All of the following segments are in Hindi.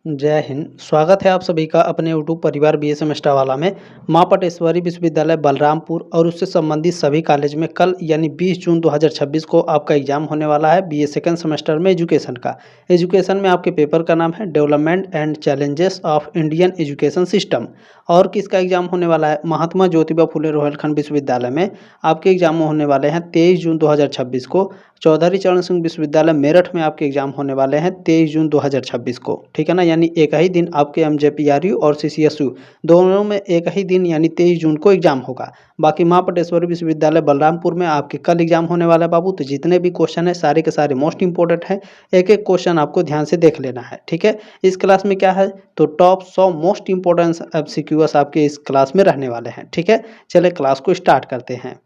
जय हिंद। स्वागत है आप सभी का अपने यूट्यूब परिवार बीए सेमेस्टर वाला में। माँ पटेश्वरी विश्वविद्यालय बलरामपुर और उससे संबंधित सभी कॉलेज में कल यानी 20 जून 2026 को आपका एग्जाम होने वाला है बीए सेकंड सेमेस्टर में एजुकेशन का। एजुकेशन में आपके पेपर का नाम है development and challenges of Indian education system. और किसका एग्जाम होने वाला है? महात्मा ज्योतिबा फुले रोहिलखंड विश्वविद्यालय में आपके एग्जाम होने वाले हैं 23 जून 2026 को। चौधरी चरण सिंह विश्वविद्यालय मेरठ में आपके एग्जाम होने वाले हैं 23 जून 2026 को, ठीक है ना। यानी एक ही दिन आपके एमजेपीआरयू और सीसीएसयू दोनों में एक ही दिन यानी 23 जून को एग्जाम होगा। बाकी माँ पटेश्वरी विश्वविद्यालय बलरामपुर में आपके कल एग्जाम होने वाला है बाबू। तो जितने भी क्वेश्चन है सारे के सारे मोस्ट इंपॉर्टेंट है। एक एक क्वेश्चन आपको ध्यान से देख लेना है, ठीक है। इस क्लास में क्या है तो टॉप 100 मोस्ट इंपॉर्टेंट एमसीक्यूएस आपके इस क्लास में रहने वाले हैं, ठीक है। चले क्लास को स्टार्ट करते हैं।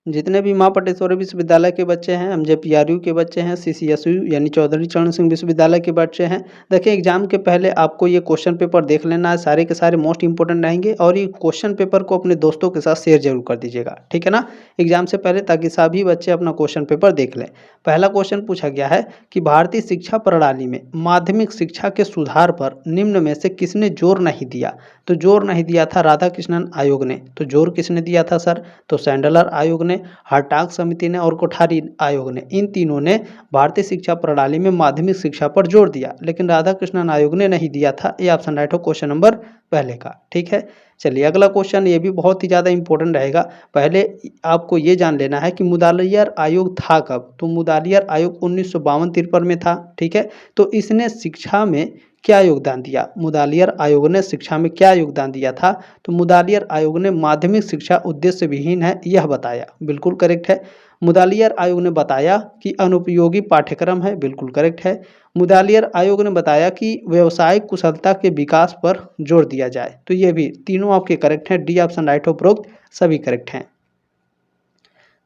जितने भी माँ पटेश्वरी विश्वविद्यालय के बच्चे हैं, एमजेपीआरयू के बच्चे हैं, सीसीएसयू यानी चौधरी चरण सिंह विश्वविद्यालय के बच्चे हैं, देखिए एग्जाम के पहले आपको ये क्वेश्चन पेपर देख लेना है। सारे के सारे मोस्ट इंपॉर्टेंट रहेंगे और ये क्वेश्चन पेपर को अपने दोस्तों के साथ शेयर जरूर कर दीजिएगा, ठीक है ना, एग्जाम से पहले, ताकि सभी बच्चे अपना क्वेश्चन पेपर देख लें। पहला क्वेश्चन पूछा गया है कि भारतीय शिक्षा प्रणाली में माध्यमिक शिक्षा के सुधार पर निम्न में से किसने जोर नहीं दिया? तो जोर नहीं दिया था राधाकृष्णन आयोग ने। तो जोर किसने दिया था सर? तो सैंडलर आयोग ने, हर्टाग समिति ने और कोठारी आयोग ने। इन तीनों ने भारतीय शिक्षा प्रणाली में माध्यमिक शिक्षा पर जोर दिया, लेकिन राधाकृष्णन आयोग ने नहीं दिया था। ये ऑप्शन राइट हो क्वेश्चन नंबर पहले का, ठीक है। चलिए अगला क्वेश्चन, ये भी बहुत ही ज़्यादा इंपॉर्टेंट रहेगा। पहले आपको ये जान लेना है कि मुदालियार आयोग था कब। तो मुदालियार आयोग 1952-53 में था, ठीक है। तो इसने शिक्षा में क्या योगदान दिया? मुदालियार आयोग ने शिक्षा में क्या योगदान दिया था? तो मुदालियार आयोग ने माध्यमिक शिक्षा उद्देश्य विहीन है यह बताया, बिल्कुल करेक्ट है। मुदालियार आयोग ने बताया कि अनुपयोगी पाठ्यक्रम है, बिल्कुल करेक्ट है। मुदालियार आयोग ने बताया कि व्यवसायिक कुशलता के विकास पर जोर दिया जाए। तो ये भी तीनों आपके करेक्ट हैं। डी ऑप्शन राइट उपरोक्त सभी करेक्ट हैं।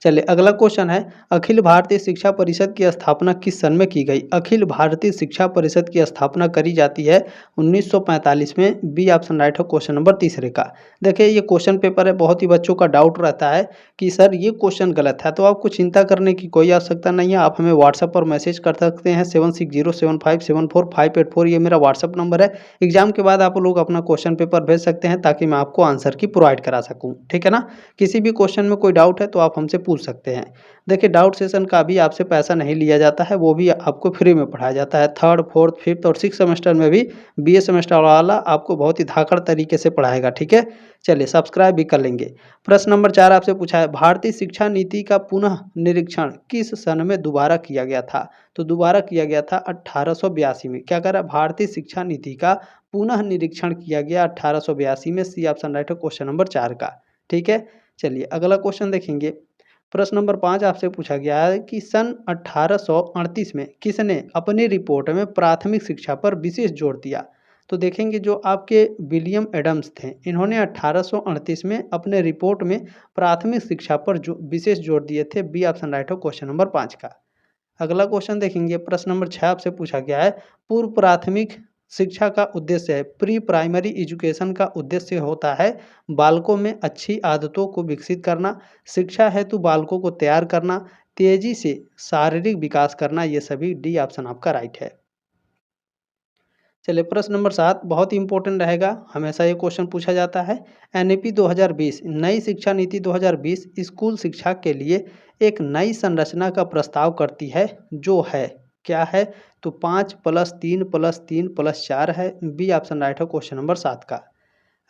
चलिए अगला क्वेश्चन है, अखिल भारतीय शिक्षा परिषद की स्थापना किस सन में की गई? अखिल भारतीय शिक्षा परिषद की स्थापना करी जाती है 1945 में। बी ऑप्शन राइट हो क्वेश्चन नंबर तीसरे का। देखिए ये क्वेश्चन पेपर है, बहुत ही बच्चों का डाउट रहता है कि सर ये क्वेश्चन गलत है। तो आपको चिंता करने की कोई आवश्यकता नहीं है। आप हमें व्हाट्सएप पर मैसेज कर सकते हैं 7607574584, ये मेरा व्हाट्सएप नंबर है। एग्जाम के बाद आप लोग अपना क्वेश्चन पेपर भेज सकते हैं ताकि मैं आपको आंसर की प्रोवाइड करा सकूँ, ठीक है ना। किसी भी क्वेश्चन में कोई डाउट है तो आप हमसे पूछ सकते हैं। देखिए डाउट सेशन का भी आपसे पैसा नहीं लिया जाता है, वो भी आपको फ्री में पढ़ाया जाता है। थर्ड, फोर्थ, फिफ्थ और सिक्स सेमेस्टर में भी बीए सेमेस्टर वाला आपको बहुत ही धाकड़ तरीके से पढ़ाएगा, ठीक है। चलिए सब्सक्राइब भी कर लेंगे। प्रश्न नंबर 4 आपसे पूछा है, भारतीय शिक्षा नीति का पुनः निरीक्षण किस सन में दोबारा किया गया था? तो दोबारा किया गया था 1882 में। क्या कह रहा है? भारतीय शिक्षा नीति का पुनः निरीक्षण किया गया 1882 में। सी ऑप्शन राइट है क्वेश्चन नंबर 4 का, ठीक है। चलिए अगला क्वेश्चन देखेंगे। प्रश्न नंबर 5 आपसे पूछा गया है कि सन 1838 में किसने अपनी रिपोर्ट में प्राथमिक शिक्षा पर विशेष जोर दिया? तो देखेंगे जो आपके विलियम एडम्स थे, इन्होंने 1838 में अपने रिपोर्ट में प्राथमिक शिक्षा पर जो विशेष जोर दिए थे। बी ऑप्शन राइट हो क्वेश्चन नंबर 5 का। अगला क्वेश्चन देखेंगे। प्रश्न नंबर 6 आपसे पूछा गया है, पूर्व प्राथमिक शिक्षा का उद्देश्य है, प्री प्राइमरी एजुकेशन का उद्देश्य होता है बालकों में अच्छी आदतों को विकसित करना, शिक्षा हेतु बालकों को तैयार करना, तेजी से शारीरिक विकास करना। ये सभी डी ऑप्शन आपका राइट है। चलिए प्रश्न नंबर 7 बहुत ही इंपॉर्टेंट रहेगा, हमेशा ये क्वेश्चन पूछा जाता है। एनईपी 2020 नई शिक्षा नीति 2020 स्कूल शिक्षा के लिए एक नई संरचना का प्रस्ताव करती है, जो है क्या है? तो 5+3+3+4 है। बी ऑप्शन राइट है क्वेश्चन नंबर 7 का।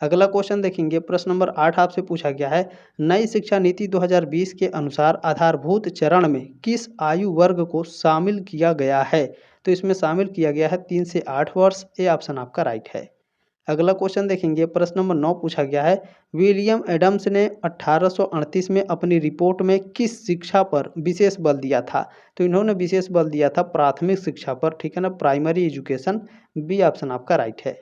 अगला क्वेश्चन देखेंगे। प्रश्न नंबर 8 आपसे पूछा गया है, नई शिक्षा नीति 2020 के अनुसार आधारभूत चरण में किस आयु वर्ग को शामिल किया गया है? तो इसमें शामिल किया गया है 3 से 8 वर्ष। ए ऑप्शन आपका राइट है। अगला क्वेश्चन देखेंगे। प्रश्न नंबर 9 पूछा गया है, विलियम एडम्स ने 1838 में अपनी रिपोर्ट में किस शिक्षा पर विशेष बल दिया था? तो इन्होंने विशेष बल दिया था प्राथमिक शिक्षा पर, ठीक है ना, प्राइमरी एजुकेशन। बी ऑप्शन आपका राइट है।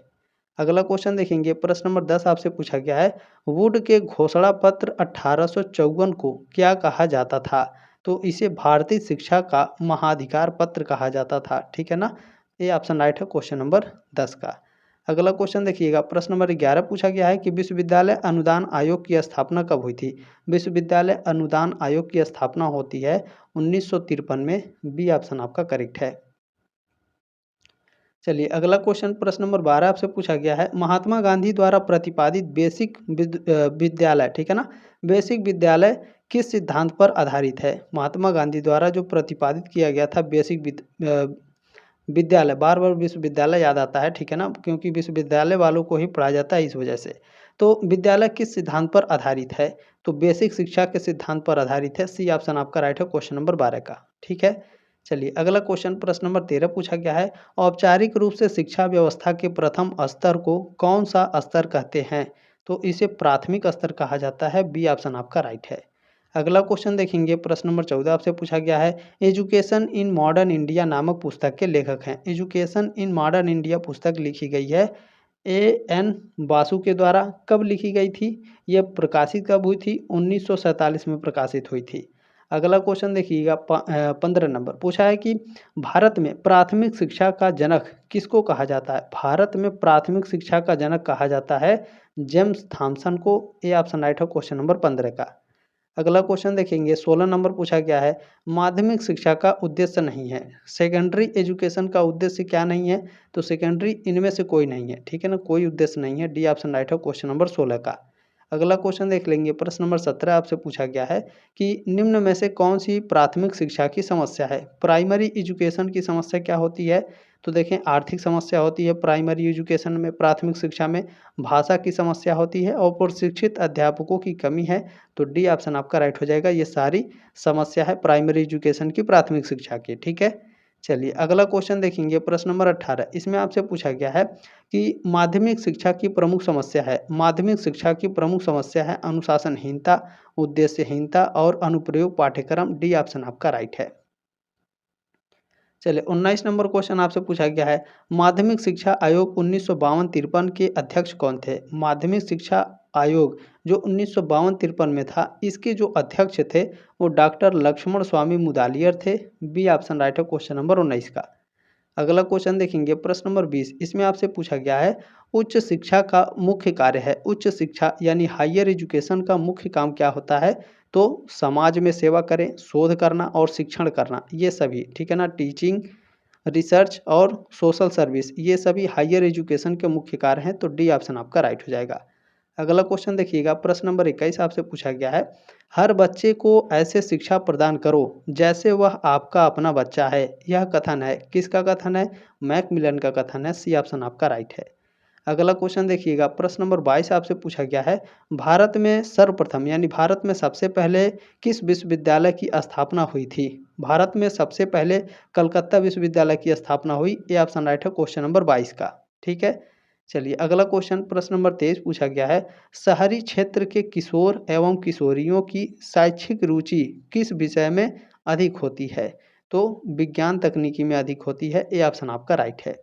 अगला क्वेश्चन देखेंगे। प्रश्न नंबर 10 आपसे पूछा गया है, वुड के घोषणा पत्र 1854 को क्या कहा जाता था? तो इसे भारतीय शिक्षा का महाधिकार पत्र कहा जाता था, ठीक है ना। ये ऑप्शन राइट है क्वेश्चन नंबर 10 का। अगला क्वेश्चन देखिएगा। प्रश्न नंबर 11 पूछा गया है कि विश्वविद्यालय अनुदान आयोग की स्थापना कब हुई थी? विश्वविद्यालय अनुदान आयोग की स्थापना होती है 1953 में। बी ऑप्शन आपका करेक्ट है। चलिए अगला क्वेश्चन प्रश्न नंबर 12 आपसे पूछा गया है, महात्मा गांधी द्वारा प्रतिपादित विद्यालय, ठीक है ना, बेसिक विद्यालय किस सिद्धांत पर आधारित है? महात्मा गांधी द्वारा जो प्रतिपादित किया गया था विद्यालय, बार बार विश्वविद्यालय याद आता है, ठीक है ना, क्योंकि विश्वविद्यालय वालों को ही पढ़ाया जाता है इस वजह से। तो विद्यालय किस सिद्धांत पर आधारित है? तो बेसिक शिक्षा के सिद्धांत पर आधारित है। सी ऑप्शन आपका राइट है क्वेश्चन नंबर 12 का, ठीक है। चलिए अगला क्वेश्चन प्रश्न नंबर 13 पूछा गया है, औपचारिक रूप से शिक्षा व्यवस्था के प्रथम स्तर को कौन सा स्तर कहते हैं? तो इसे प्राथमिक स्तर कहा जाता है। बी ऑप्शन आपका राइट है। अगला क्वेश्चन देखेंगे प्रश्न नंबर 14 आपसे पूछा गया है, एजुकेशन इन मॉडर्न इंडिया नामक पुस्तक के लेखक हैं। एजुकेशन इन मॉडर्न इंडिया पुस्तक लिखी गई है ए एन बासु के द्वारा। कब लिखी गई थी? यह प्रकाशित कब हुई थी? 1947 में प्रकाशित हुई थी। अगला क्वेश्चन देखिएगा 15 नंबर पूछा है कि भारत में प्राथमिक शिक्षा का जनक किसको कहा जाता है? भारत में प्राथमिक शिक्षा का जनक कहा जाता है जेम्स थॉमसन को। ए ऑप्शन राइट है क्वेश्चन नंबर 15 का। अगला क्वेश्चन देखेंगे 16 नंबर पूछा गया है, माध्यमिक शिक्षा का उद्देश्य नहीं है। सेकेंडरी एजुकेशन का उद्देश्य क्या नहीं है? तो सेकेंडरी इनमें से कोई नहीं है, ठीक है ना, कोई उद्देश्य नहीं है। डी ऑप्शन राइट है क्वेश्चन नंबर 16 का। अगला क्वेश्चन देख लेंगे प्रश्न नंबर 17 आपसे पूछा गया है कि निम्न में से कौन सी प्राथमिक शिक्षा की समस्या है? प्राइमरी एजुकेशन की समस्या क्या होती है? तो देखें आर्थिक समस्या होती है प्राइमरी एजुकेशन में, प्राथमिक शिक्षा में भाषा की समस्या होती है और प्रशिक्षित अध्यापकों की कमी है। तो डी ऑप्शन आपका राइट हो जाएगा। ये सारी समस्या है प्राइमरी एजुकेशन की, प्राथमिक शिक्षा की, ठीक है। चलिए अगला क्वेश्चन देखेंगे प्रश्न नंबर 18। इसमें आपसे पूछा गया है कि माध्यमिक शिक्षा की प्रमुख समस्या है। माध्यमिक शिक्षा की प्रमुख समस्या है अनुशासनहीनता, उद्देश्यहीनता और अनुप्रयोग पाठ्यक्रम। डी ऑप्शन आपका राइट है। चलिए 19 नंबर क्वेश्चन आपसे पूछा गया है, माध्यमिक शिक्षा आयोग 1952-53 के अध्यक्ष कौन थे? माध्यमिक शिक्षा आयोग जो 1952-53 में था, इसके जो अध्यक्ष थे वो डॉक्टर लक्ष्मण स्वामी मुदालियर थे। बी ऑप्शन राइट है क्वेश्चन नंबर 19 का। अगला क्वेश्चन देखेंगे प्रश्न नंबर 20। इसमें आपसे पूछा गया है, उच्च शिक्षा का मुख्य कार्य है। उच्च शिक्षा यानी हायर एजुकेशन का मुख्य काम क्या होता है? तो समाज में सेवा करें, शोध करना और शिक्षण करना, ये सभी, ठीक है ना, टीचिंग, रिसर्च और सोशल सर्विस, ये सभी हायर एजुकेशन के मुख्य कार्य हैं। तो डी ऑप्शन आपका राइट हो जाएगा। अगला क्वेश्चन देखिएगा प्रश्न नंबर 21 आपसे पूछा गया है, हर बच्चे को ऐसे शिक्षा प्रदान करो जैसे वह आपका अपना बच्चा है। यह कथन है, किसका कथन है? मैकमिलन का कथन है। सी ऑप्शन आपका राइट है। अगला क्वेश्चन देखिएगा प्रश्न नंबर 22 आपसे पूछा गया है, भारत में सर्वप्रथम यानी भारत में सबसे पहले किस विश्वविद्यालय की स्थापना हुई थी? भारत में सबसे पहले कलकत्ता विश्वविद्यालय की स्थापना हुई। ये ऑप्शन राइट है क्वेश्चन नंबर 22 का, ठीक है। चलिए अगला क्वेश्चन प्रश्न नंबर 23 पूछा गया है, शहरी क्षेत्र के किशोर एवं किशोरियों की शैक्षिक रुचि किस विषय में अधिक होती है? तो विज्ञान तकनीकी में अधिक होती है। ये ऑप्शन आपका राइट है।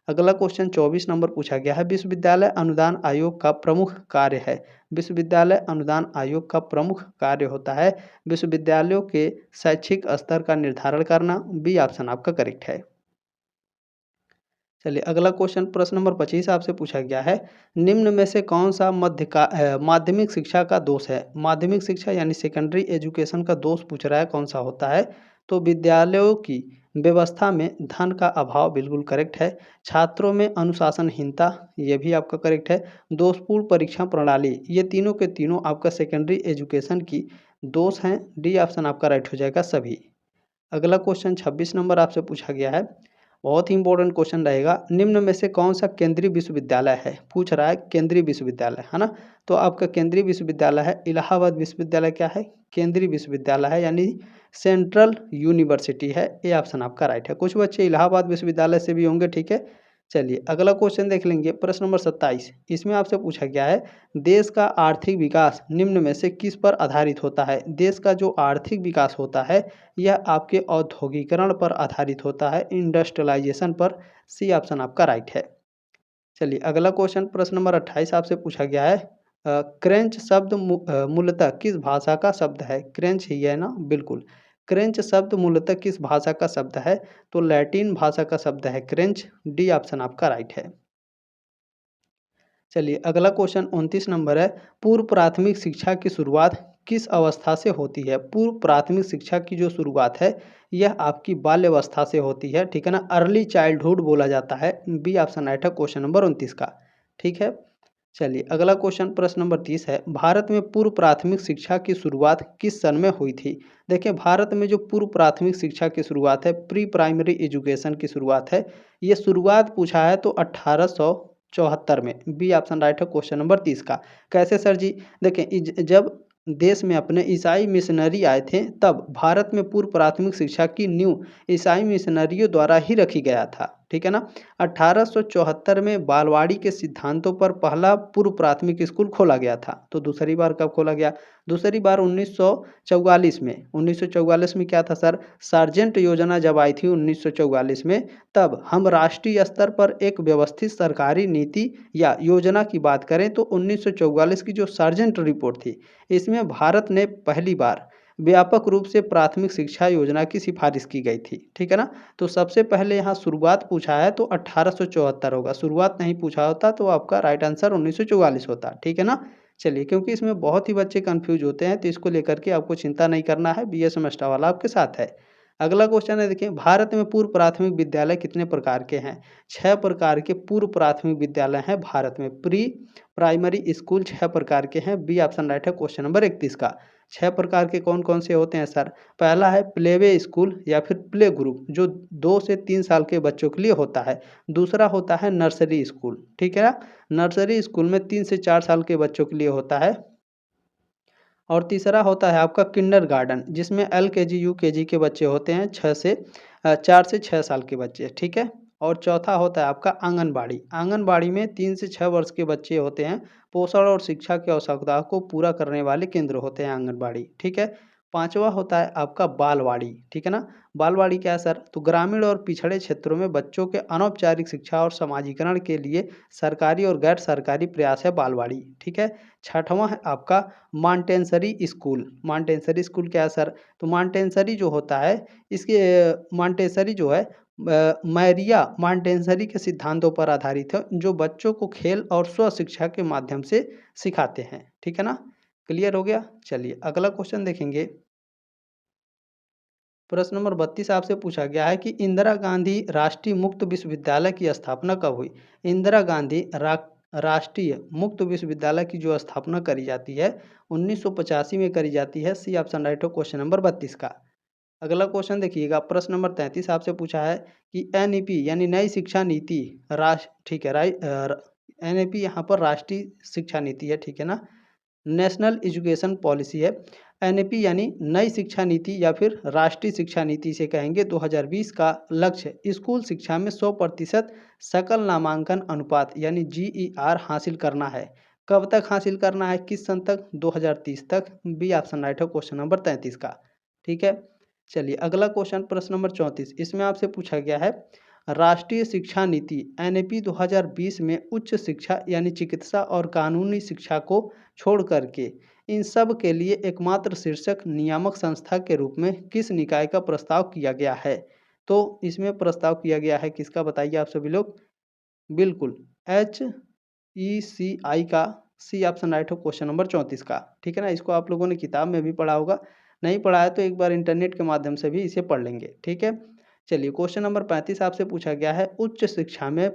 अगला क्वेश्चन 24 नंबर पूछा गया है, विश्वविद्यालय अनुदान आयोग का प्रमुख कार्य है। विश्वविद्यालय अनुदान आयोग का प्रमुख कार्य होता है विश्वविद्यालयों के शैक्षिक स्तर का निर्धारण करना। बी ऑप्शन आपका करेक्ट है। चलिए अगला क्वेश्चन प्रश्न नंबर 25 आपसे पूछा गया है, निम्न में से कौन सा माध्यमिक शिक्षा का दोष है? माध्यमिक शिक्षा यानी सेकेंडरी एजुकेशन का दोष पूछ रहा है, कौन सा होता है? तो विद्यालयों की व्यवस्था में धन का अभाव, बिल्कुल करेक्ट है। छात्रों में अनुशासनहीनता, ये भी आपका करेक्ट है। दोषपूर्ण परीक्षा प्रणाली, ये तीनों के तीनों आपका सेकेंडरी एजुकेशन की दोष हैं। डी ऑप्शन आपका राइट हो जाएगा सभी। अगला क्वेश्चन 26 नंबर आपसे पूछा गया है, बहुत ही इंपॉर्टेंट क्वेश्चन रहेगा, निम्न में से कौन सा केंद्रीय विश्वविद्यालय है? पूछ रहा है केंद्रीय विश्वविद्यालय, है ना। तो आपका केंद्रीय विश्वविद्यालय है इलाहाबाद विश्वविद्यालय। क्या है? केंद्रीय विश्वविद्यालय है, यानी सेंट्रल यूनिवर्सिटी है। ये ऑप्शन आपका राइट है। कुछ बच्चे इलाहाबाद विश्वविद्यालय से भी होंगे, ठीक है। चलिए अगला क्वेश्चन देख लेंगे प्रश्न नंबर 27। इसमें आपसे पूछा गया है, देश का आर्थिक विकास निम्न में से किस पर आधारित होता है? देश का जो आर्थिक विकास होता है यह आपके औद्योगिकरण पर आधारित होता है, इंडस्ट्रियलाइजेशन पर। सी ऑप्शन आपका राइट है। चलिए अगला क्वेश्चन प्रश्न नंबर 28 आपसे पूछा गया है, क्रेंच शब्द मूलतः किस भाषा का शब्द है? क्रेंच ही है ना, बिल्कुल। क्रेंच शब्द मूलतः किस भाषा का शब्द है? तो लैटिन भाषा का शब्द है क्रेंच। डी ऑप्शन आपका राइट है। चलिए अगला क्वेश्चन 29 नंबर है, पूर्व प्राथमिक शिक्षा की शुरुआत किस अवस्था से होती है? पूर्व प्राथमिक शिक्षा की जो शुरुआत है यह आपकी बाल्यावस्था से होती है, ठीक है ना? अर्ली चाइल्डहुड बोला जाता है। बी ऑप्शन राइट है क्वेश्चन नंबर 29 का, ठीक है? चलिए अगला क्वेश्चन प्रश्न नंबर 30 है, भारत में पूर्व प्राथमिक शिक्षा की शुरुआत किस सन में हुई थी? देखिए भारत में जो पूर्व प्राथमिक शिक्षा की शुरुआत है, प्री प्राइमरी एजुकेशन की शुरुआत है, ये शुरुआत पूछा है तो 1874 में। बी ऑप्शन राइट है क्वेश्चन नंबर 30 का। कैसे सर जी? देखिए जब देश में अपने ईसाई मिशनरी आए थे तब भारत में पूर्व प्राथमिक शिक्षा की नींव ईसाई मिशनरियों द्वारा ही रखी गया था, ठीक है ना? 1874 में बालवाड़ी के सिद्धांतों पर पहला पूर्व प्राथमिक स्कूल खोला गया था। तो दूसरी बार कब खोला गया? दूसरी बार 1944 में। 1944 में क्या था सर? सार्जेंट योजना जब आई थी 1944 में, तब हम राष्ट्रीय स्तर पर एक व्यवस्थित सरकारी नीति या योजना की बात करें तो 1944 की जो सार्जेंट रिपोर्ट थी, इसमें भारत ने पहली बार व्यापक रूप से प्राथमिक शिक्षा योजना की सिफारिश की गई थी, ठीक है ना? तो सबसे पहले यहाँ शुरुआत पूछा है तो 1874 होगा, शुरुआत नहीं पूछा होता तो आपका राइट आंसर 1944 होता, ठीक है ना? चलिए क्योंकि इसमें बहुत ही बच्चे कंफ्यूज होते हैं तो इसको लेकर के आपको चिंता नहीं करना है, बी ए सेमेस्टर वाला आपके साथ है। अगला क्वेश्चन है, देखिए भारत में पूर्व प्राथमिक विद्यालय कितने प्रकार के हैं? 6 प्रकार के पूर्व प्राथमिक विद्यालय हैं भारत में। प्री प्राइमरी स्कूल 6 प्रकार के हैं, बी ऑप्शन राइट है क्वेश्चन नंबर 31 का। 6 प्रकार के कौन-कौन से होते हैं सर? पहला है प्लेवे स्कूल या फिर प्ले ग्रुप जो 2 से 3 साल के बच्चों के लिए होता है। दूसरा होता है नर्सरी स्कूल, ठीक है ना? नर्सरी स्कूल में 3 से 4 साल के बच्चों के लिए होता है। और तीसरा होता है आपका किंडरगार्टन जिसमें एलकेजी, यूकेजी के बच्चे होते हैं 4 से 6 साल के बच्चे, ठीक है? और चौथा होता है आपका आंगनबाड़ी। आंगनबाड़ी में 3 से 6 वर्ष के बच्चे होते हैं। पोषण और शिक्षा की आवश्यकताओं को पूरा करने वाले केंद्र होते हैं आंगनबाड़ी, ठीक है? पाँचवा होता है आपका बालवाड़ी, ठीक है ना? बालवाड़ी क्या है सर? तो ग्रामीण और पिछड़े क्षेत्रों में बच्चों के अनौपचारिक शिक्षा और समाजीकरण के लिए सरकारी और गैर सरकारी प्रयास है बालवाड़ी, ठीक है? छठवां है आपका मॉन्टेसरी स्कूल। मॉन्टेसरी स्कूल क्या है सर? तो मॉन्टेसरी जो होता है इसके मॉन्टेसरी जो है मैरिया मॉन्टेसरी के सिद्धांतों पर आधारित है जो बच्चों को खेल और स्व शिक्षा के माध्यम से सिखाते हैं, ठीक है ना? क्लियर हो गया? चलिए अगला क्वेश्चन देखेंगे। प्रश्न नंबर 32 आपसे पूछा गया है कि इंदिरा गांधी राष्ट्रीय मुक्त विश्वविद्यालय की स्थापना कब हुई? इंदिरा गांधी राष्ट्रीय मुक्त विश्वविद्यालय की जो स्थापना करी जाती है 1985 में करी जाती है। सी ऑप्शन राइट हो क्वेश्चन नंबर 32 का। अगला क्वेश्चन देखिएगा, प्रश्न नंबर 33 आपसे पूछा है कि एनईपी यानी नई शिक्षा नीति राष्ट्र, ठीक है, एनईपी यहाँ पर राष्ट्रीय शिक्षा नीति है, ठीक है ना? नेशनल एजुकेशन पॉलिसी है। एनईपी यानी नई शिक्षा नीति या फिर राष्ट्रीय शिक्षा नीति से कहेंगे। 2020 का लक्ष्य स्कूल शिक्षा में 100% सकल नामांकन अनुपात यानी जीईआर हासिल करना है। कब तक हासिल करना है, किस सन तक? 2030 तक। बी ऑप्शन राइट है क्वेश्चन नंबर 33 का, ठीक है? चलिए अगला क्वेश्चन प्रश्न नंबर 34, इसमें आपसे पूछा गया है राष्ट्रीय शिक्षा नीति एनईपी 2020 में उच्च शिक्षा यानी चिकित्सा और कानूनी शिक्षा को छोड़ करके इन सब के लिए एकमात्र शीर्षक नियामक संस्था के रूप में किस निकाय का प्रस्ताव किया गया है? तो इसमें प्रस्ताव किया गया है किसका, बताइए आप सभी लोग? बिल्कुल HECI का। सी ऑप्शन राइट हो क्वेश्चन नंबर 34 का, ठीक है ना? इसको आप लोगों ने किताब में भी पढ़ा होगा, नहीं पढ़ा है तो एक बार इंटरनेट के माध्यम से भी इसे पढ़ लेंगे, ठीक है? चलिए क्वेश्चन नंबर 35 आपसे पूछा गया है उच्च शिक्षा में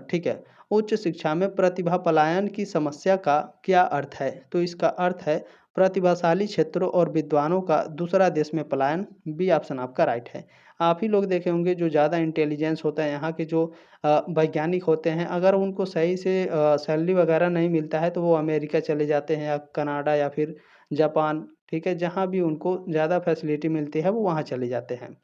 ठीक है, उच्च शिक्षा में प्रतिभा पलायन की समस्या का क्या अर्थ है? तो इसका अर्थ है प्रतिभाशाली क्षेत्रों और विद्वानों का दूसरा देश में पलायन। बी ऑप्शन आपका राइट है। आप ही लोग देखे होंगे जो ज़्यादा इंटेलिजेंस होता है यहाँ के जो वैज्ञानिक होते हैं, अगर उनको सही से सैलरी वगैरह नहीं मिलता है तो वो अमेरिका चले जाते हैं या कनाडा या फिर जापान, ठीक है? जहाँ भी उनको ज़्यादा फैसिलिटी मिलती है वो वहाँ चले जाते हैं।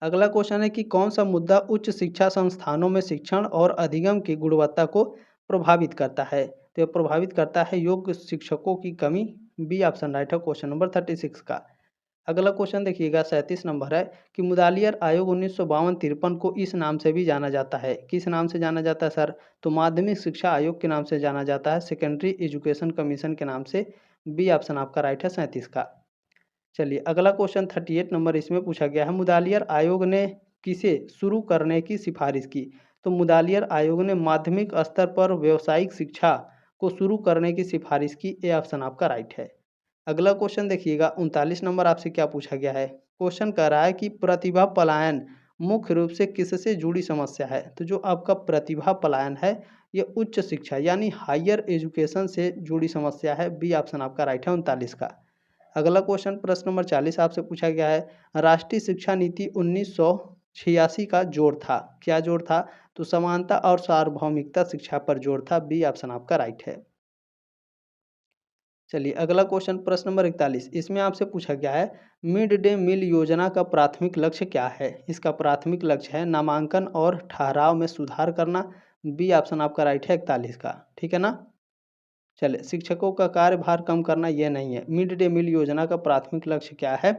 अगला क्वेश्चन है कि कौन सा मुद्दा उच्च शिक्षा संस्थानों में शिक्षण और अधिगम की गुणवत्ता को प्रभावित करता है? तो ये प्रभावित करता है योग्य शिक्षकों की कमी। बी ऑप्शन राइट है क्वेश्चन नंबर 36 का। अगला क्वेश्चन देखिएगा 37 नंबर है कि मुदालियर आयोग 1952-53 को इस नाम से भी जाना जाता है। किस नाम से जाना जाता है सर? तो माध्यमिक शिक्षा आयोग के नाम से जाना जाता है, सेकेंडरी एजुकेशन कमीशन के नाम से। बी ऑप्शन आपका राइट है 37 का। चलिए अगला क्वेश्चन 38 नंबर इसमें पूछा गया है मुदालियर आयोग ने किसे शुरू करने की सिफारिश की? तो मुदालियर आयोग ने माध्यमिक स्तर पर व्यावसायिक शिक्षा को शुरू करने की सिफारिश की? ए ऑप्शन आपका राइट है। अगला क्वेश्चन देखिएगा 39 नंबर आपसे क्या पूछा गया है। क्वेश्चन कह रहा है कि प्रतिभा पलायन मुख्य रूप से किससे जुड़ी समस्या है? तो जो आपका प्रतिभा पलायन है ये उच्च शिक्षा यानी हायर एजुकेशन से जुड़ी समस्या है। बी ऑप्शन आपका राइट है 39 का। अगला क्वेश्चन प्रश्न नंबर 40 आपसे पूछा गया है। राष्ट्रीय शिक्षा नीति 1986 का जोड़ था। क्या जोड़ था? तो समानता और सार्वभौमिकता शिक्षा पर जोड़ था। बी ऑप्शन आपका राइट है। चलिए अगला क्वेश्चन प्रश्न नंबर 41 इसमें आपसे पूछा गया है मिड डे मील योजना का प्राथमिक लक्ष्य क्या है? इसका प्राथमिक लक्ष्य है नामांकन और ठहराव में सुधार करना। बी ऑप्शन आपका राइट है 41 का। ठीक है ना। चलिए शिक्षकों का कार्यभार कम करना यह नहीं है। मिड डे मील योजना का प्राथमिक लक्ष्य क्या है?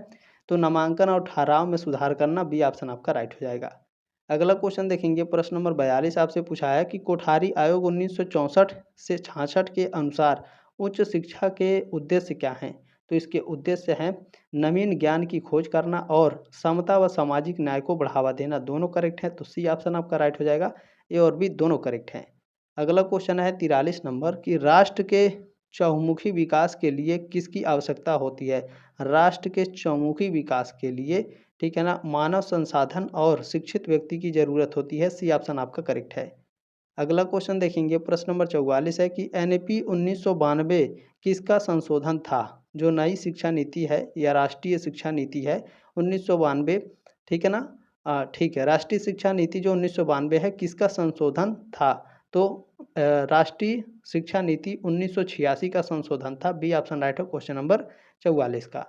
तो नामांकन और ठहराव में सुधार करना। बी ऑप्शन आपका राइट हो जाएगा। अगला क्वेश्चन देखेंगे प्रश्न नंबर 42 आपसे पूछा है कि कोठारी आयोग 1964 से 66 के अनुसार उच्च शिक्षा के उद्देश्य क्या हैं? तो इसके उद्देश्य हैं नवीन ज्ञान की खोज करना और समता व सामाजिक न्याय को बढ़ावा देना। दोनों करेक्ट हैं तो सी ऑप्शन आपका राइट हो जाएगा। ए और बी दोनों करेक्ट हैं। अगला क्वेश्चन है 43 नंबर कि राष्ट्र के चहुमुखी विकास के लिए किसकी आवश्यकता होती है? राष्ट्र के चहुमुखी विकास के लिए ठीक है ना मानव संसाधन और शिक्षित व्यक्ति की जरूरत होती है। सी ऑप्शन आपका करेक्ट है। अगला क्वेश्चन देखेंगे प्रश्न नंबर 44 है कि एनईपी 1992 किसका संशोधन था? जो नई शिक्षा नीति है या राष्ट्रीय शिक्षा नीति है 1992 ठीक है ना। ठीक है राष्ट्रीय शिक्षा नीति जो 1992 है किसका संशोधन था? तो राष्ट्रीय शिक्षा नीति 1986 का संशोधन था। बी ऑप्शन राइट है क्वेश्चन नंबर 44 का।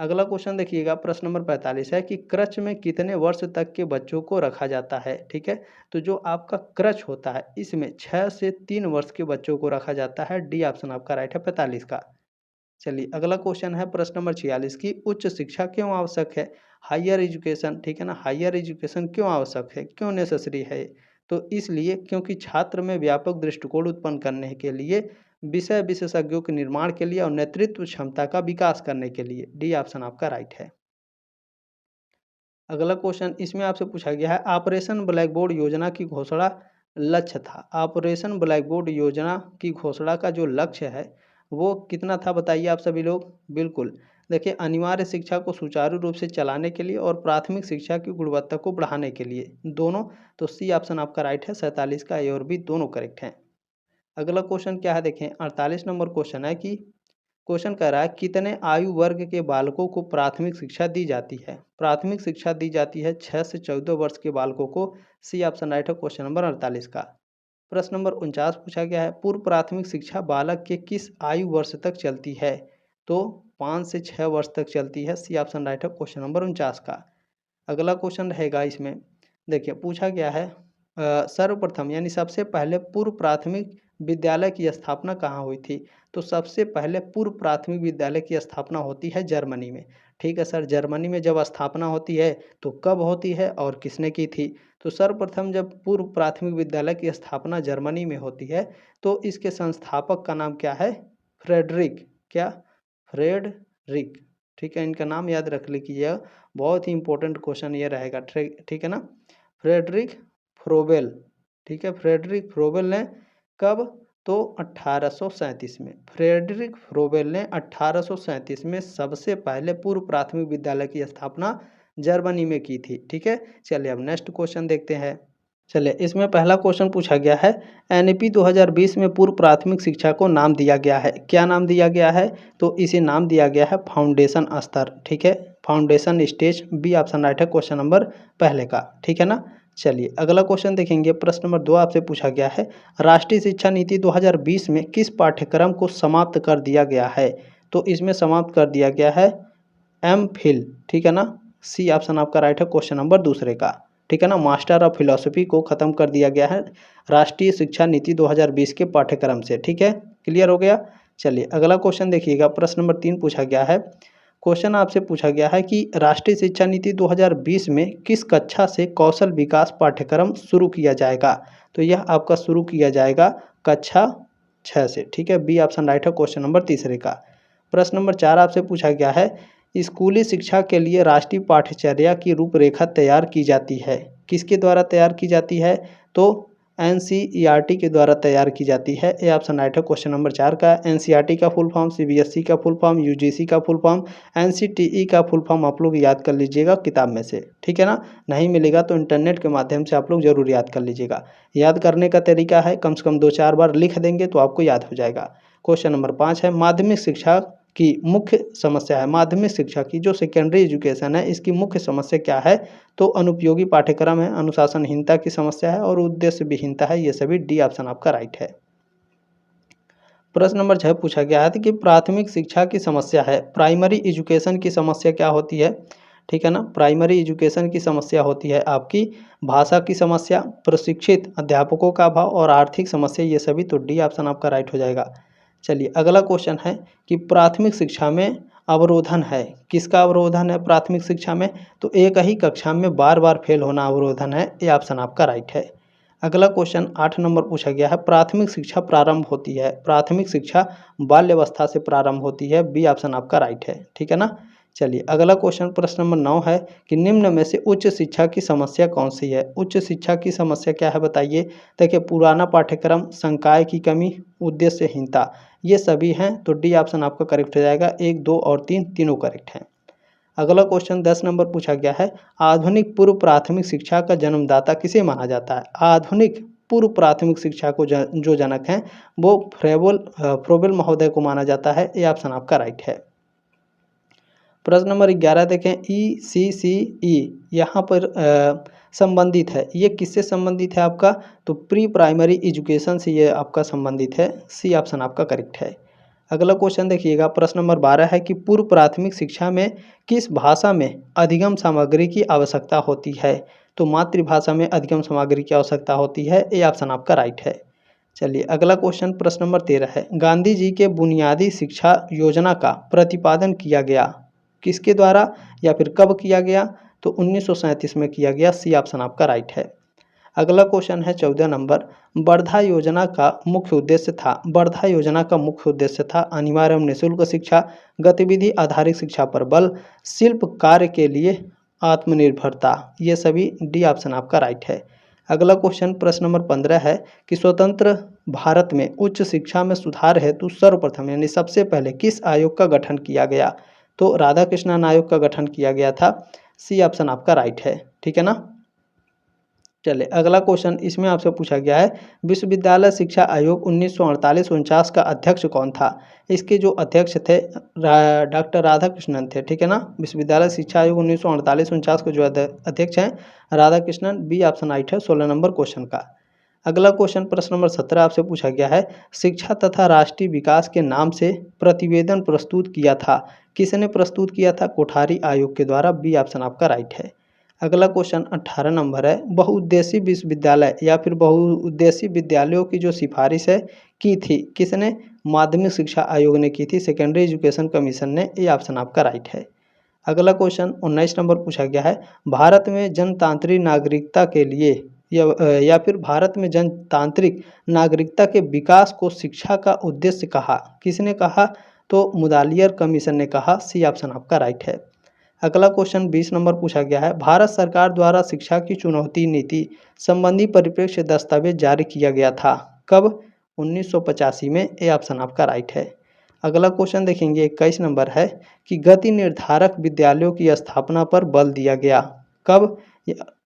अगला क्वेश्चन देखिएगा प्रश्न नंबर 45 है कि क्रच में कितने वर्ष तक के बच्चों को रखा जाता है? ठीक है तो जो आपका क्रच होता है इसमें 6 से 3 वर्ष के बच्चों को रखा जाता है। डी ऑप्शन आपका राइट है 45 का। चलिए अगला क्वेश्चन है प्रश्न नंबर 46 की उच्च शिक्षा क्यों आवश्यक है? हायर एजुकेशन ठीक है ना हायर एजुकेशन क्यों आवश्यक है? क्यों नेसेसरी है? तो इसलिए क्योंकि छात्र में व्यापक दृष्टिकोण उत्पन्न करने के लिए, विषय विशेषज्ञों के निर्माण के लिए और नेतृत्व क्षमता का विकास करने के लिए। डी ऑप्शन आपका राइट है। अगला क्वेश्चन इसमें आपसे पूछा गया है ऑपरेशन ब्लैक बोर्ड योजना की घोषणा लक्ष्य था। ऑपरेशन ब्लैक बोर्ड योजना की घोषणा का जो लक्ष्य है वो कितना था बताइए आप सभी लोग। बिल्कुल देखिए अनिवार्य शिक्षा को सुचारू रूप से चलाने के लिए और प्राथमिक शिक्षा की गुणवत्ता को बढ़ाने के लिए दोनों। तो सी ऑप्शन आपका राइट है 47 का। ए और बी दोनों करेक्ट हैं। अगला क्वेश्चन क्या है देखें 48 नंबर क्वेश्चन है कि क्वेश्चन कह रहा है कितने आयु वर्ग के बालकों को प्राथमिक शिक्षा दी जाती है? प्राथमिक शिक्षा दी जाती है 6 से 14 वर्ष के बालकों को। सी ऑप्शन राइट है क्वेश्चन नंबर 48 का। प्रश्न नंबर 49 पूछा गया है पूर्व प्राथमिक शिक्षा बालक के किस आयु वर्ष तक चलती है? तो 5 से 6 वर्ष तक चलती है। सी ऑप्शन राइट है क्वेश्चन नंबर 49 का। अगला क्वेश्चन रहेगा इसमें देखिए पूछा गया है सर्वप्रथम यानी सबसे पहले पूर्व प्राथमिक विद्यालय की स्थापना कहाँ हुई थी? तो सबसे पहले पूर्व प्राथमिक विद्यालय की स्थापना होती है जर्मनी में। ठीक है सर जर्मनी में जब स्थापना होती है तो कब होती है और किसने की थी? तो सर्वप्रथम जब पूर्व प्राथमिक विद्यालय की स्थापना जर्मनी में होती है तो इसके संस्थापक का नाम क्या है? फ्रेडरिक क्या? फ्रेडरिक ठीक है इनका नाम याद रख लीजिएगा। बहुत ही इंपॉर्टेंट क्वेश्चन ये रहेगा। ठीक है ना। फ्रेडरिक फ्रोबेल ठीक है फ्रेडरिक फ्रोबेल ने कब? तो 1837 में। फ्रेडरिक फ्रोबेल ने 1837 में सबसे पहले पूर्व प्राथमिक विद्यालय की स्थापना जर्मनी में की थी। ठीक है चलिए अब नेक्स्ट क्वेश्चन देखते हैं। चलिए इसमें पहला क्वेश्चन पूछा गया है एनईपी 2020 में पूर्व प्राथमिक शिक्षा को नाम दिया गया है। क्या नाम दिया गया है? तो इसे नाम दिया गया है फाउंडेशन स्तर। ठीक है foundation stage. B option right है क्वेश्चन नंबर पहले का। ठीक है ना। चलिए अगला क्वेश्चन देखेंगे प्रश्न नंबर 2 आपसे पूछा गया है राष्ट्रीय शिक्षा नीति 2020 में किस पाठ्यक्रम को समाप्त कर दिया गया है? तो इसमें समाप्त कर दिया गया है एम फिल। ठीक है ना। सी ऑप्शन आपका राइट है क्वेश्चन नंबर दूसरे का। ठीक है ना मास्टर ऑफ फिलोसफी को ख़त्म कर दिया गया है राष्ट्रीय शिक्षा नीति 2020 के पाठ्यक्रम से। ठीक है क्लियर हो गया। चलिए अगला क्वेश्चन देखिएगा प्रश्न नंबर 3 पूछा गया है। क्वेश्चन आपसे पूछा गया है कि राष्ट्रीय शिक्षा नीति 2020 में किस कक्षा से कौशल विकास पाठ्यक्रम शुरू किया जाएगा? तो यह आपका शुरू किया जाएगा कक्षा 6 से। ठीक है बी ऑप्शन राइट है क्वेश्चन नंबर तीसरे का। प्रश्न नंबर 4 आपसे पूछा गया है स्कूली शिक्षा के लिए राष्ट्रीय पाठ्यचर्या की रूपरेखा तैयार की जाती है। किसके द्वारा तैयार की जाती है? तो एनसीईआरटी के द्वारा तैयार की जाती है? ये ऑप्शन राइट है क्वेश्चन नंबर 4 का। एनसीईआरटी का फुल फॉर्म, सीबीएसई का फुल फॉर्म, यूजीसी का फुल फॉर्म, एनसीटीई का फुल फॉर्म आप लोग याद कर लीजिएगा किताब में से, ठीक है ना। नहीं मिलेगा तो इंटरनेट के माध्यम से आप लोग जरूर याद कर लीजिएगा। याद करने का तरीका है कम से कम 2-4 बार लिख देंगे तो आपको याद हो जाएगा। क्वेश्चन नंबर 5 है, माध्यमिक शिक्षा की मुख्य समस्या है। माध्यमिक शिक्षा की जो सेकेंडरी एजुकेशन है इसकी मुख्य समस्या क्या है? तो अनुपयोगी पाठ्यक्रम है, अनुशासनहीनता की समस्या है और उद्देश्य विहीनता है। ये सभी डी ऑप्शन आपका राइट है। प्रश्न नंबर 6 पूछा गया है कि प्राथमिक शिक्षा की समस्या है, प्राइमरी एजुकेशन की समस्या क्या होती है? ठीक है ना। प्राइमरी एजुकेशन की समस्या होती है आपकी भाषा की समस्या, प्रशिक्षित अध्यापकों का अभाव और आर्थिक समस्या। ये सभी तो डी ऑप्शन आपका राइट हो जाएगा। चलिए अगला क्वेश्चन है कि प्राथमिक शिक्षा में अवरोधन है। किसका अवरोधन है प्राथमिक शिक्षा में? तो एक ही कक्षा में बार बार फेल होना अवरोधन है। ये ऑप्शन आपका राइट है। अगला क्वेश्चन 8 नंबर पूछा गया है, प्राथमिक शिक्षा प्रारंभ होती है। प्राथमिक शिक्षा बाल्यावस्था से प्रारंभ होती है। बी ऑप्शन आपका राइट है, ठीक है ना। चलिए अगला क्वेश्चन प्रश्न नंबर 9 है कि निम्न में से उच्च शिक्षा की समस्या कौन सी है? उच्च शिक्षा की समस्या क्या है बताइए? देखिए पुराना पाठ्यक्रम, संकाय की कमी, उद्देश्यहीनता, ये सभी हैं तो डी ऑप्शन आपका करेक्ट हो जाएगा। 1, 2 और 3 तीनों करेक्ट हैं। अगला क्वेश्चन 10 नंबर पूछा गया है, आधुनिक पूर्व प्राथमिक शिक्षा का जन्मदाता किसे माना जाता है? आधुनिक पूर्व प्राथमिक शिक्षा को जो जनक हैं वो फ्रोबेल महोदय को माना जाता है। ये ऑप्शन आपका राइट है। प्रश्न नंबर 11 देखें, ECCE यहाँ पर संबंधित है। ये किससे संबंधित है आपका? तो प्री प्राइमरी एजुकेशन से ये आपका संबंधित है। सी ऑप्शन आपका करेक्ट है। अगला क्वेश्चन देखिएगा प्रश्न नंबर 12 है कि पूर्व प्राथमिक शिक्षा में किस भाषा में अधिगम सामग्री की आवश्यकता होती है? तो मातृभाषा में अधिगम सामग्री की आवश्यकता होती है। ये ऑप्शन आपका राइट है। चलिए अगला क्वेश्चन प्रश्न नंबर 13 है, गांधी जी के बुनियादी शिक्षा योजना का प्रतिपादन किया गया किसके द्वारा या फिर कब किया गया? तो 1937 में किया गया। सी ऑप्शन आपका राइट है। अगला क्वेश्चन है 14 नंबर, वर्धा योजना का मुख्य उद्देश्य था। वर्धा योजना का मुख्य उद्देश्य था अनिवार्य एवं निःशुल्क शिक्षा, गतिविधि आधारित शिक्षा पर बल, शिल्प कार्य के लिए आत्मनिर्भरता। ये सभी डी ऑप्शन आपका राइट है। अगला क्वेश्चन प्रश्न नंबर 15 है कि स्वतंत्र भारत में उच्च शिक्षा में सुधार हेतु सर्वप्रथम यानी सबसे पहले किस आयोग का गठन किया गया? तो राधाकृष्णन आयोग का गठन किया गया था। सी ऑप्शन आपका राइट है, ठीक है ना। चलिए अगला क्वेश्चन इसमें आपसे पूछा गया है, विश्वविद्यालय शिक्षा आयोग 1948-49 का अध्यक्ष कौन था? इसके जो अध्यक्ष थे डॉक्टर राधाकृष्णन थे, ठीक है ना। विश्वविद्यालय शिक्षा आयोग 1948-49 के जो अध्यक्ष हैं राधाकृष्णन। बी ऑप्शन राइट है 16 नंबर क्वेश्चन का। अगला क्वेश्चन प्रश्न नंबर 17 आपसे पूछा गया है, शिक्षा तथा राष्ट्रीय विकास के नाम से प्रतिवेदन प्रस्तुत किया था। किसने प्रस्तुत किया था? कोठारी आयोग के द्वारा। बी ऑप्शन आपका राइट है। अगला क्वेश्चन 18 नंबर है, बहुउद्देशीय विश्वविद्यालय या फिर बहुउद्देशीय विद्यालयों की जो सिफारिश है की थी किसने? माध्यमिक शिक्षा आयोग ने की थी, सेकेंडरी एजुकेशन कमीशन ने। ये ऑप्शन आपका राइट है। अगला क्वेश्चन 19 नंबर पूछा गया है, भारत में जनतांत्रिक नागरिकता के लिए या फिर भारत में जनतांत्रिक नागरिकता के विकास को शिक्षा का उद्देश्य कहा। किसने कहा? तो मुदालियर कमीशन ने कहा। सी ऑप्शन आपका राइट है। अगला क्वेश्चन 20 नंबर पूछा गया है, भारत सरकार द्वारा शिक्षा की चुनौती नीति संबंधी परिप्रेक्ष्य दस्तावेज जारी किया गया था। कब? 1985 में। ए ऑप्शन आपका राइट है। अगला क्वेश्चन देखेंगे 21 नंबर है कि गति निर्धारक विद्यालयों की स्थापना पर बल दिया गया। कब?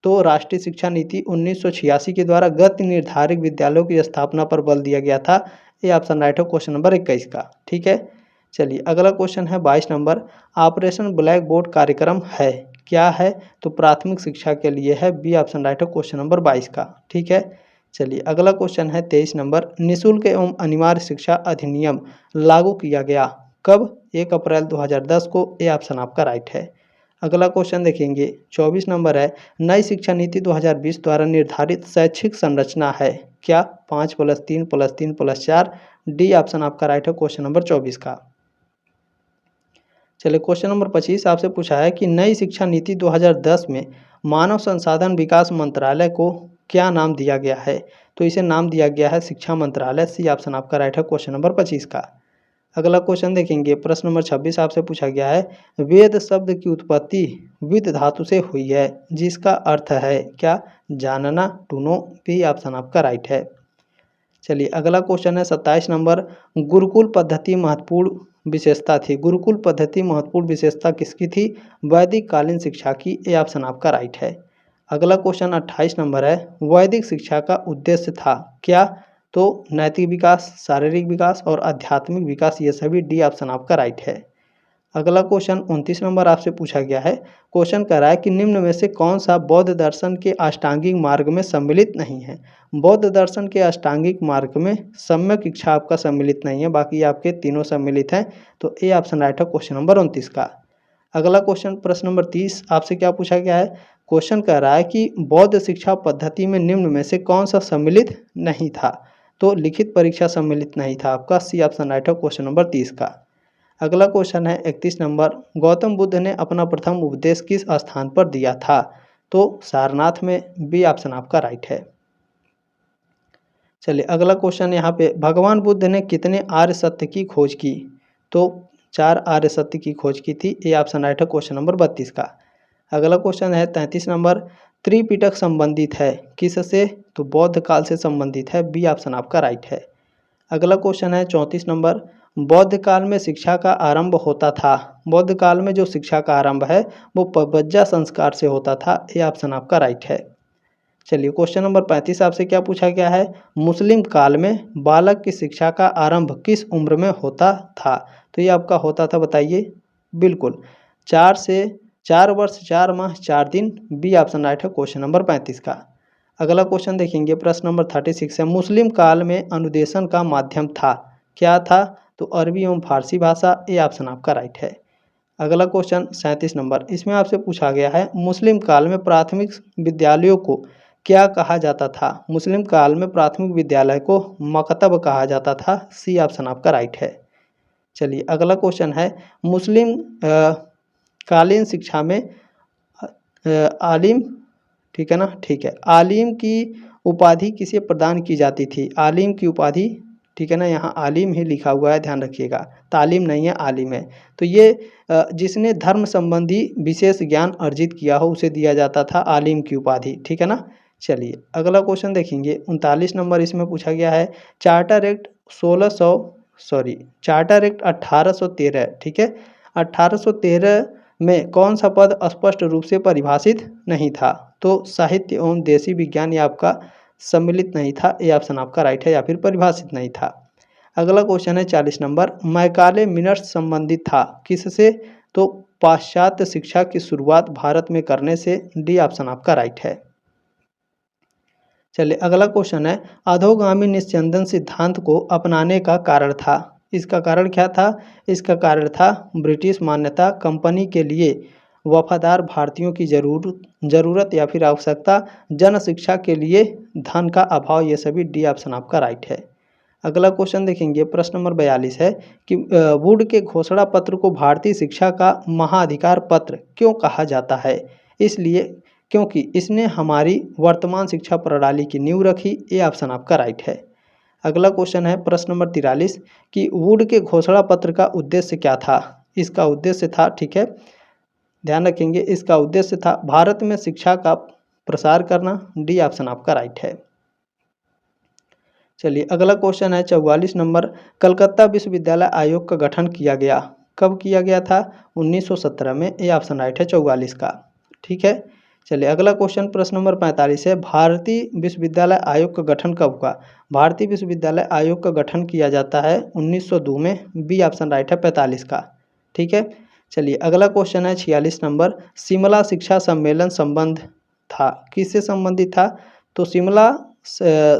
तो राष्ट्रीय शिक्षा नीति 1986 के द्वारा गति निर्धारक विद्यालयों की स्थापना पर बल दिया गया था। ये ऑप्शन राइट है क्वेश्चन नंबर 21 का, ठीक है। चलिए अगला क्वेश्चन है 22 नंबर, ऑपरेशन ब्लैक बोर्ड कार्यक्रम है क्या है? तो प्राथमिक शिक्षा के लिए है। बी ऑप्शन राइट है क्वेश्चन नंबर 22 का, ठीक है। चलिए अगला क्वेश्चन है 23 नंबर, निःशुल्क एवं अनिवार्य शिक्षा अधिनियम लागू किया गया कब? 1 अप्रैल 2010 को। ए ऑप्शन आपका राइट है। अगला क्वेश्चन देखेंगे 24 नंबर है, नई शिक्षा नीति 2020 द्वारा निर्धारित शैक्षिक संरचना है क्या? 5+3+3+4। डी ऑप्शन आपका राइट है क्वेश्चन नंबर 24 का। चलिए क्वेश्चन नंबर 25 आपसे पूछा है कि नई शिक्षा नीति 2010 में मानव संसाधन विकास मंत्रालय को क्या नाम दिया गया है? तो इसे नाम दिया गया है शिक्षा मंत्रालय। सी ऑप्शन आपका राइट है क्वेश्चन नंबर 25 का। अगला क्वेश्चन देखेंगे, प्रश्न नंबर 26 आपसे पूछा गया है, वेद शब्द की उत्पत्ति विद धातु से हुई है, जिसका अर्थ है क्या? जानना, टू नो। बी ऑप्शन आपका राइट है। चलिए अगला क्वेश्चन है 27 नंबर, गुरुकुल पद्धति महत्वपूर्ण विशेषता थी। गुरुकुल पद्धति महत्वपूर्ण विशेषता किसकी थी? वैदिक कालीन शिक्षा की। ए ऑप्शन आपका राइट है। अगला क्वेश्चन 28 नंबर है, वैदिक शिक्षा का उद्देश्य था क्या? तो नैतिक विकास, शारीरिक विकास और आध्यात्मिक विकास, ये सभी। डी ऑप्शन आपका राइट है। अगला क्वेश्चन 29 नंबर आपसे पूछा गया है। क्वेश्चन कह रहा है कि निम्न में से कौन सा बौद्ध दर्शन के अष्टांगिक मार्ग में सम्मिलित नहीं है? बौद्ध दर्शन के अष्टांगिक मार्ग में सम्यक इच्छा आपका सम्मिलित नहीं है, बाकी आपके तीनों सम्मिलित हैं। तो ए ऑप्शन राइट है क्वेश्चन नंबर 29 का। अगला क्वेश्चन प्रश्न नंबर 30 आपसे क्या पूछा गया है? क्वेश्चन कह रहा है कि बौद्ध शिक्षा पद्धति में निम्न में से कौन सा सम्मिलित नहीं था? तो लिखित परीक्षा सम्मिलित नहीं था आपका। सी ऑप्शन राइट है क्वेश्चन नंबर 30 का। अगला क्वेश्चन है 31 नंबर, गौतम बुद्ध ने अपना प्रथम उपदेश किस स्थान पर दिया था? तो सारनाथ में। बी ऑप्शन आपका राइट है। चलिए अगला क्वेश्चन यहाँ पे, भगवान बुद्ध ने कितने आर्य सत्य की खोज की? तो 4 आर्य सत्य की खोज की थी। ए ऑप्शन राइट है क्वेश्चन नंबर 32 का। अगला क्वेश्चन है 33 नंबर, त्रिपिटक संबंधित है किससे? तो बौद्ध काल से संबंधित है। बी ऑप्शन आपका राइट है। अगला क्वेश्चन है 34 नंबर, बौद्ध काल में शिक्षा का आरंभ होता था। बौद्ध काल में जो शिक्षा का आरंभ है वो पबज्जा संस्कार से होता था। ये ऑप्शन आपका राइट है। चलिए क्वेश्चन नंबर 35 आपसे क्या पूछा गया है? मुस्लिम काल में बालक की शिक्षा का आरंभ किस उम्र में होता था? तो ये आपका होता था, बताइए। बिल्कुल 4 वर्ष 4 माह 4 दिन। बी ऑप्शन राइट है क्वेश्चन नंबर 35 का। अगला क्वेश्चन देखेंगे, प्रश्न नंबर 36 है, मुस्लिम काल में अनुदेशन का माध्यम था क्या था? तो अरबी एवं फारसी भाषा। ए ऑप्शन आपका राइट है। अगला क्वेश्चन 37 नंबर, इसमें आपसे पूछा गया है, मुस्लिम काल में प्राथमिक विद्यालयों को क्या कहा जाता था? मुस्लिम काल में प्राथमिक विद्यालय को मकतब कहा जाता था। सी ऑप्शन आपका राइट है। चलिए अगला क्वेश्चन है, मुस्लिम कालीन शिक्षा में आलिम, ठीक है ना? ठीक है, आलिम की उपाधि किसे प्रदान की जाती थी? आलिम की उपाधि, ठीक है ना, यहाँ आलिम ही लिखा हुआ है, ध्यान रखिएगा, तालीम नहीं है, आलिम है। तो ये जिसने धर्म संबंधी विशेष ज्ञान अर्जित किया हो उसे दिया जाता था आलिम की उपाधि, ठीक है ना। चलिए अगला क्वेश्चन देखेंगे, 39 नंबर इसमें पूछा गया है, चार्टर एक्ट 1813, ठीक है, 1813 में कौन सा पद स्पष्ट रूप से परिभाषित नहीं था? तो साहित्य एवं देशी विज्ञान ये आपका सम्मिलित नहीं था। ये ऑप्शन आपका राइट है, या फिर परिभाषित नहीं था। अगला क्वेश्चन है 40 नंबर, मैकाले मिनट्स संबंधित था किससे? तो पाश्चात्य शिक्षा की शुरुआत भारत में करने से। डी ऑप्शन आपका राइट है। चलिए अगला क्वेश्चन है, अधोगामी निस्यंदन सिद्धांत को अपनाने का कारण था। इसका कारण क्या था? इसका कारण था ब्रिटिश मान्यता, कंपनी के लिए वफादार भारतीयों की जरूरत या फिर आवश्यकता, जन शिक्षा के लिए धन का अभाव, ये सभी। डी ऑप्शन आपका राइट है। अगला क्वेश्चन देखेंगे, प्रश्न नंबर 42 है कि वुड के घोषणा पत्र को भारतीय शिक्षा का महाधिकार पत्र क्यों कहा जाता है? इसलिए क्योंकि इसने हमारी वर्तमान शिक्षा प्रणाली की नींव रखी। ये ऑप्शन आपका राइट है। अगला क्वेश्चन है प्रश्न नंबर 43 कि वुड के घोषणा पत्र का उद्देश्य क्या था? इसका उद्देश्य था, ठीक है, ध्यान रखेंगे, इसका उद्देश्य था भारत में शिक्षा का प्रसार करना। डी ऑप्शन आपका राइट है। चलिए अगला क्वेश्चन है 44 नंबर, कलकत्ता विश्वविद्यालय आयोग का गठन किया गया, कब किया गया था? 1917 में। ए ऑप्शन राइट है 44 का, ठीक है। चलिए अगला क्वेश्चन प्रश्न नंबर 45 है, भारतीय विश्वविद्यालय आयोग का गठन कब हुआ? भारतीय विश्वविद्यालय आयोग का गठन किया जाता है 1902 में। बी ऑप्शन राइट है 45 का, ठीक है। चलिए अगला क्वेश्चन है 46 नंबर, शिमला शिक्षा सम्मेलन संबंध था किससे संबंधित था? तो शिमला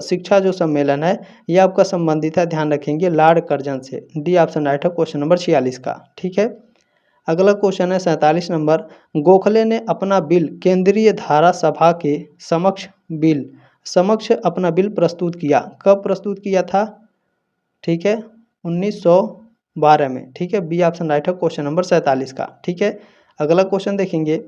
शिक्षा जो सम्मेलन है ये आपका संबंधित है, ध्यान रखेंगे, लॉर्ड कर्जन से। डी ऑप्शन राइट है क्वेश्चन नंबर 46 का, ठीक है। अगला क्वेश्चन है 47 नंबर, गोखले ने अपना बिल केंद्रीय धारा सभा के समक्ष अपना बिल प्रस्तुत किया, कब प्रस्तुत किया था? ठीक है, 1912 में, ठीक है। बी ऑप्शन राइट है क्वेश्चन नंबर 47 का, ठीक है। अगला क्वेश्चन देखेंगे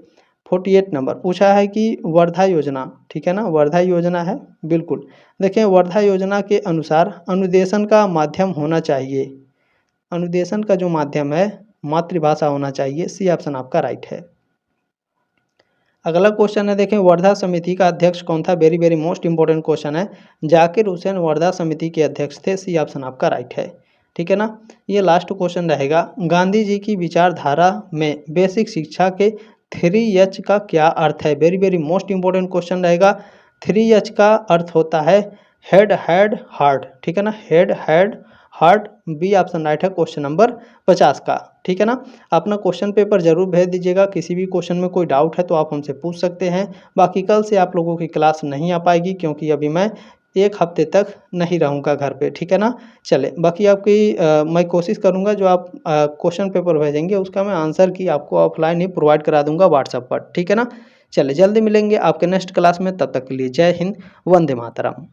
48 नंबर, पूछा है कि वर्धा योजना, ठीक है ना, वर्धा योजना है, बिल्कुल। देखें वर्धा योजना के अनुसार अनुदेशन का माध्यम होना चाहिए, अनुदेशन का जो माध्यम है मातृभाषा होना चाहिए। सी ऑप्शन आपका राइट है। अगला क्वेश्चन है, देखें वर्धा समिति का अध्यक्ष कौन था। Very very most important question है। जाकिर हुसैन वर्धा समिति के अध्यक्ष थे। सी ऑप्शन आपका राइट है। ठीक है ना। ये लास्ट क्वेश्चन रहेगा। गांधी जी की विचारधारा में बेसिक शिक्षा के 3H का क्या अर्थ है। Very very most important question रहेगा। 3H का अर्थ होता है हेड, हेड, हार्ट। ठीक है ना, head, head, heart. B option right है क्वेश्चन नंबर 50 का। ठीक है ना। अपना क्वेश्चन पेपर जरूर भेज दीजिएगा। किसी भी क्वेश्चन में कोई डाउट है तो आप हमसे पूछ सकते हैं। बाकी कल से आप लोगों की क्लास नहीं आ पाएगी क्योंकि अभी मैं 1 हफ्ते तक नहीं रहूँगा घर पे। ठीक है ना। चले, बाकी आपकी मैं कोशिश करूँगा जो आप क्वेश्चन पेपर भेजेंगे उसका मैं आंसर की आपको ऑफलाइन ही प्रोवाइड करा दूंगा व्हाट्सएप पर। ठीक है ना। चले, जल्दी मिलेंगे आपके नेक्स्ट क्लास में। तब तक के लिए जय हिंद, वंदे मातरम।